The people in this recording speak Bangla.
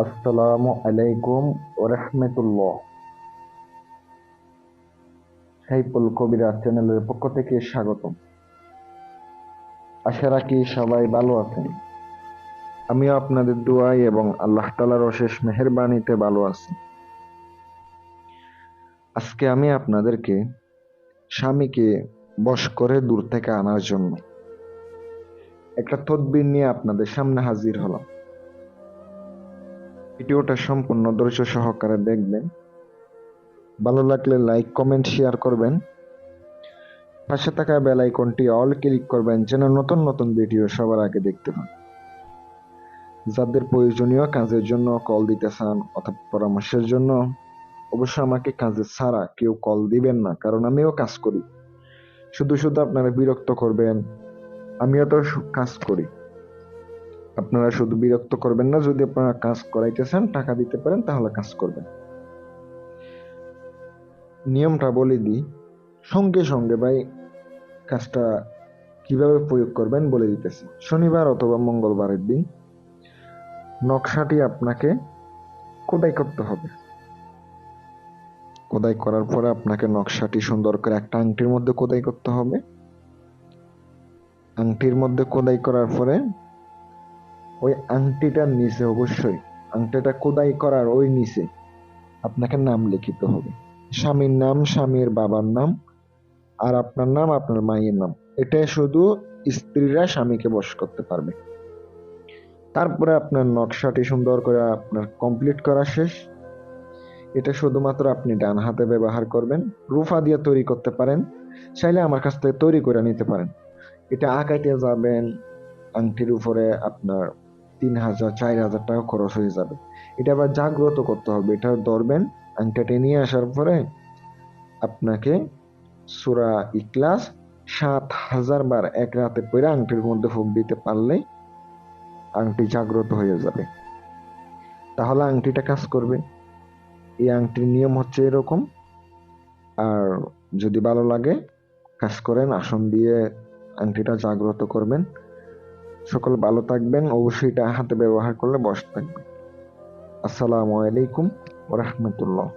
আসসালামু আলাইকুম ওরহমতুল্লাহ। সাইফুল কবিরা চ্যানেলের পক্ষ থেকে স্বাগতম। আশা রাখি সবাই ভালো আছেন। আমিও আপনাদের দোয়ায় এবং আল্লাহ তাআলার অশেষ মেহেরবানিতে ভালো আছি। আজকে আমি আপনাদেরকে স্বামীকে বশ করে দূর থেকে আনার জন্য একটা তদবির নিয়ে আপনাদের সামনে হাজির হলাম। ভিডিওটা সম্পূর্ণ ধৈর্য সহকারে দেখবেন। ভালো লাগলে লাইক কমেন্ট শেয়ার করবেন। পাশে থাকা বেল আইকনটি অল ক্লিক করবেন যেন নতুন নতুন ভিডিও সবার আগে দেখতে পান। যাদের প্রয়োজনীয় কাজের জন্য কল দিতে চান অথবা পরামর্শের জন্য, অবশ্যই আমাকে কাজে ছাড়া কেউ কল দিবেন না, কারণ আমিও কাজ করি। শুধু শুধু আপনারা বিরক্ত করবেন, আমিও তো কাজ করি। আপনারা শুধু বিরক্ত করবেন না। যদি আপনারা কাজ করাইতে চান, টাকা দিতে পারেন, তাহলে কাজ করবেন। নিয়মটা বলে দিই, সঙ্গে সঙ্গে ভাই কাজটা কিভাবে প্রয়োগ করবেন বলে দিতেছি। শনিবার অথবা মঙ্গলবারের দিন নকশাটি আপনাকে খোদাই করতে হবে। খোদাই করার পরে আপনাকে নকশাটি সুন্দর করে একটা আংটির মধ্যে খোদাই করতে হবে। আংটির মধ্যে খোদাই করার পরে ওই আংটিটার নিচে, অবশ্যই আংটিটা খোদাই করার ওই নিচে আপনাকে নাম লিখিতে হবে। স্বামীর নাম, স্বামীর বাবার নাম, আর আপনার নাম, আপনার মায়ের নাম। এটা শুধু স্ত্রীরা স্বামীকে বশ করতে পারবে। তারপরে আপনার নকশাটি সুন্দর করে আপনার কমপ্লিট করা শেষ। এটা শুধুমাত্র আপনি ডান হাতে ব্যবহার করবেন। রুফা দিয়ে তৈরি করতে পারেন, চাইলে আমার কাছ থেকে তৈরি করে নিতে পারেন। এটা আঁকাইতে যাবেন, আংটির উপরে আপনার 3,000 4,000 টাকা খরচ হয়ে যাবে। এটা আবার জাগ্রত করতে হবে। এটা ধরবেন, আংটিটা নিয়ে আসার পরে আপনাকে সূরা ইখলাস 7,000 বার এক রাতে পড়ে আংটির মধ্যে ফুঁক দিতে পারলেই আংটি জাগ্রত হয়ে যাবে। তাহলে আংটিটা কাজ করবে। এই আংটির নিয়ম হচ্ছে এরকম। আর যদি ভালো লাগে কাজ করেন, আসন দিয়ে আংটিটা জাগ্রত করবেন। সকল ভালো থাকবেন। অবশ্যই এটা হাতে ব্যবহার করলে বশ থাকবে। আসসালামু আলাইকুম ওয়া রাহমাতুল্লাহ।